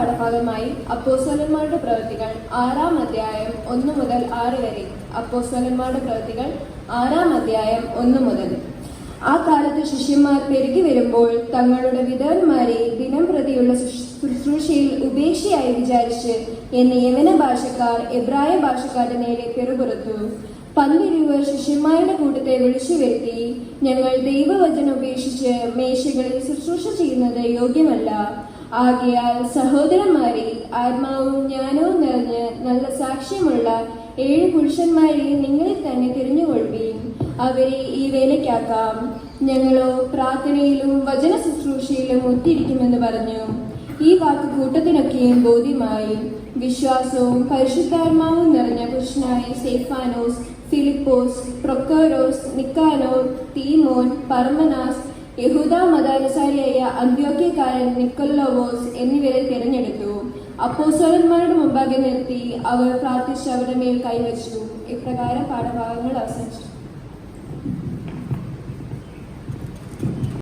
പാഠഭാഗമായി അപ്പോസ്തലന്മാരുടെ പ്രവൃത്തികൾ 6-ാം അധ്യായം 1 മുതൽ 6 വരെ. അപ്പോസ്തലന്മാരുടെ പ്രവൃത്തികൾ 6-ാം അധ്യായം 1 മുതൽ. ആ കാലത്ത് ശിഷ്യന്മാർ പെരുകി വരുമ്പോൾ തങ്ങളുടെ വിധവന്മാരെ ദിനം പ്രതിയുള്ള ശുശ്രൂഷയിൽ ഉപേക്ഷയായി വിചാരിച്ച് എന്നെ യവന ഭാഷക്കാർ എബ്രായ ഭാഷക്കാരുടെ നേരെ പെറുപുറത്തു. 12 ശിഷ്യന്മാരുടെ കൂട്ടത്തെ വിളിച്ചു വരുത്തി, ഞങ്ങൾ ദൈവവചനം ഉപേക്ഷിച്ച് മേശകളിൽ ശുശ്രൂഷ ചെയ്യുന്നത് യോഗ്യമല്ല. ആകയാൽ സഹോദരന്മാരെ, ആത്മാവും ജ്ഞാനവും നിറഞ്ഞ് നല്ല സാക്ഷ്യമുള്ള 7 പുരുഷന്മാരെ നിങ്ങളിൽ തന്നെ തിരഞ്ഞുകൊള്ളുകയും അവരെ ഈ വേലയ്ക്കാക്കാം. ഞങ്ങളോ പ്രാർത്ഥനയിലും വചന ശുശ്രൂഷയിലും ഒത്തിരിക്കുമെന്ന് പറഞ്ഞു. ഈ വാക്ക് കൂട്ടത്തിനൊക്കെയും ബോധ്യമായി. വിശ്വാസവും പരിശുദ്ധാത്മാവും നിറഞ്ഞ പുരുഷനായ സ്തെഫാനോസ്, ഫിലിപ്പോസ്, പ്രൊക്കോരോസ്, നിക്കാനോർ, തീമോൻ, പർമനാസ്, യഹൂദ മതാനുസാരിയായ അന്ത്യോക്യക്കാരൻ നിക്കൊലോവോസ് എന്നിവരെ തിരഞ്ഞെടുത്തു. അപ്പോസ്തലന്മാരുടെ മുമ്പാകെ നിർത്തി അവർ പ്രാർത്ഥിച്ച് അവരുടെ മേൽ കൈവച്ചു. ഇപ്രകാരം പാഠഭാഗങ്ങൾ അവസാനിച്ചു.